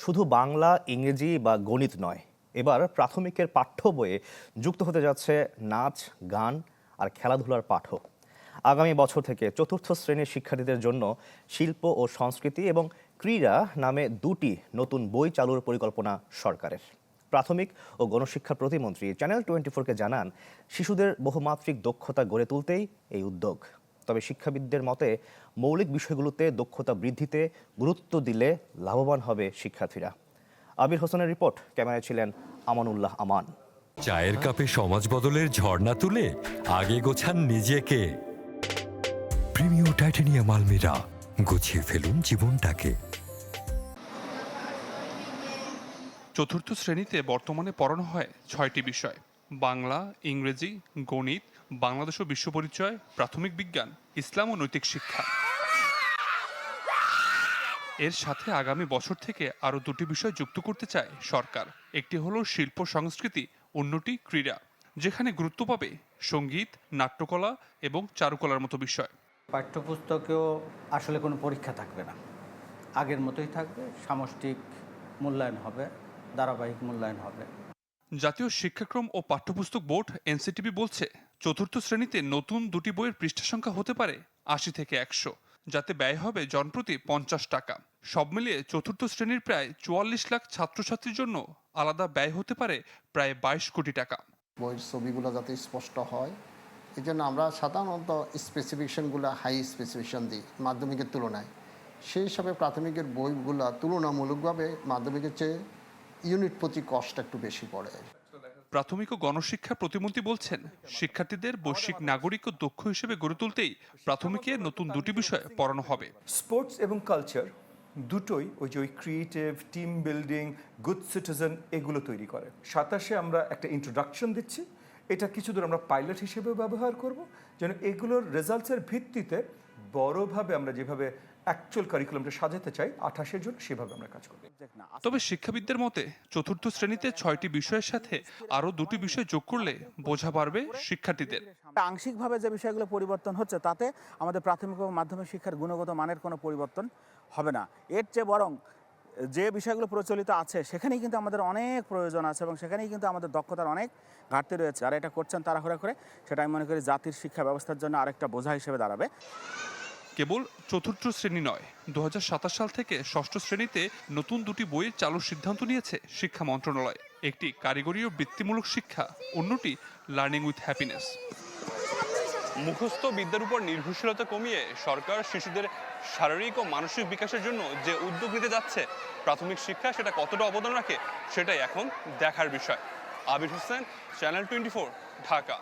শুধু বাংলা, ইংরেজি বা গণিত নয়, এবার প্রাথমিকের পাঠ্য বইয়ে যুক্ত হতে যাচ্ছে নাচ, গান আর খেলাধুলার পাঠও। আগামী বছর থেকে চতুর্থ শ্রেণীর শিক্ষার্থীদের জন্য শিল্প ও সংস্কৃতি এবং ক্রীড়া নামে দুটি নতুন বই চালুর পরিকল্পনা সরকারের। প্রাথমিক ও গণশিক্ষা প্রতিমন্ত্রী চ্যানেল 24-কে জানান, শিশুদের বহুমাত্রিক দক্ষতা গড়ে তুলতেই এই উদ্যোগ। তবে শিক্ষাবিদদের মতে মৌলিক বিষয়গুলোতে দক্ষতা বৃদ্ধিতে গুরুত্ব দিলে লাভবান হবে শিক্ষার্থীরা। আবির হোসেনের রিপোর্ট, ক্যামেরায় ছিলেন আমানুল্লাহ আমান। চায়ের কাপে সমাজ বদলের ঝর্ণা তুলে আগে গোছান নিজেকে। প্রিমিয়াম টাইটানিয়াম আলমিরা, গুছিয়ে ফেলুন জীবনটাকে। চতুর্থ শ্রেণীতে বর্তমানে পড়ানো হয় 6টি বিষয়: বাংলা, ইংরেজি, গণিত, বাংলাদেশ ও বিশ্ব পরিচয়, প্রাথমিক বিজ্ঞান, ইসলাম ও নৈতিক শিক্ষা। এর সাথে আগামী বছর থেকে আরও দুটি বিষয় যুক্ত করতে চায় সরকার। একটি হলো শিল্প সংস্কৃতি, অন্যটি ক্রীড়া, যেখানে গুরুত্ব পাবে সঙ্গীত, নাট্যকলা এবং চারুকলার মতো বিষয়। পাঠ্যপুস্তকেও আসলে কোনো পরীক্ষা থাকবে না, আগের মতোই থাকবে। সামষ্টিক মূল্যায়ন হবে, ধারাবাহিক মূল্যায়ন হবে। জাতীয় শিক্ষাক্রম ও পাঠ্যপুস্তক বোর্ড এনসিটিবি বলছে, চতুর্থ শ্রেণীতে নতুন দুটি বইয়ের পৃষ্ঠা সংখ্যা হতে পারে 80 থেকে 100, যাতে ব্যয় হবে জনপ্রতি 50 টাকা। সব মিলিয়ে চতুর্থ শ্রেণীর প্রায় 44 লাখ ছাত্রছাত্রীর জন্য আলাদা ব্যয় হতে পারে প্রায় 22 কোটি টাকা। বইয়ের ছবিগুলো যাতে স্পষ্ট হয়, এই জন্য আমরা সাধারণত স্পেসিফিকেশনগুলো হাই স্পেসিফিকেশন দিই মাধ্যমিকের তুলনায়। সেই হিসাবে প্রাথমিকের বইগুলো তুলনামূলকভাবে মাধ্যমিকের চেয়ে ইউনিট প্রতি কষ্ট একটু বেশি পড়ে। প্রাথমিক ও গণশিক্ষা প্রতিমন্ত্রী বলছেন, শিক্ষার্থীদের বৈশ্বিক নাগরিক ও দক্ষ হিসেবে গড়ে তুলতেই প্রাথমিকে নতুন দুটি বিষয় পড়ানো হবে। স্পোর্টস এবং কালচার দুটোই ওই creative, team building, good citizen এগুলো তৈরি করে। 27-এ আমরা একটা ইন্ট্রোডাকশন দিচ্ছি, এটা কিছু দূর আমরা পাইলট হিসেবে ব্যবহার করব, যেন এগুলোর রেজাল্টসের ভিত্তিতে বড়ভাবে আমরা যেভাবে অ্যাকচুয়াল কারিকুলামটা সাজাতে চাই 28-এর জন্য, সেভাবে আমরা কাজ করব। তবে শিক্ষাবিদদের মতে চতুর্থ শ্রেণীতে 6টি বিষয়ের সাথে আরও দুটি বিষয় যোগ করলে বোঝা বাড়বে শিক্ষার্থীদের। আংশিকভাবে যে বিষয়গুলো পরিবর্তন হচ্ছে, তাতে আমাদের প্রাথমিক ও মাধ্যমিক শিক্ষার গুণগত মানের কোনো পরিবর্তন হবে না। এর চেয়ে বরং যে বিষয়গুলো প্রচলিত আছে সেখানেই কিন্তু আমাদের অনেক প্রয়োজন আছে এবং সেখানেই কিন্তু আমাদের দক্ষতার অনেক ঘাটতি রয়েছে। যারা এটা করছেন তাড়াহুড়া করে, সেটা আমি মনে করি জাতির শিক্ষা ব্যবস্থার জন্য আরেকটা বোঝা হিসেবে দাঁড়াবে। কেবল চতুর্থ শ্রেণী নয়, 2027 সাল থেকে ষষ্ঠ শ্রেণীতে নতুন দুটি বইয়ের চালুর সিদ্ধান্ত নিয়েছে শিক্ষা মন্ত্রণালয়। একটি কারিগরি ও বৃত্তিমূলক শিক্ষা, অন্যটি লার্নিং উইথ হ্যাপিনেস। মুখস্থ বিদ্যার উপর নির্ভরশীলতা কমিয়ে সরকার শিশুদের শারীরিক ও মানসিক বিকাশের জন্য যে উদ্যোগ নিতে যাচ্ছে, প্রাথমিক শিক্ষা সেটা কতটা অবদান রাখে সেটাই এখন দেখার বিষয়। আবির হোসেন, চ্যানেল 24, ঢাকা।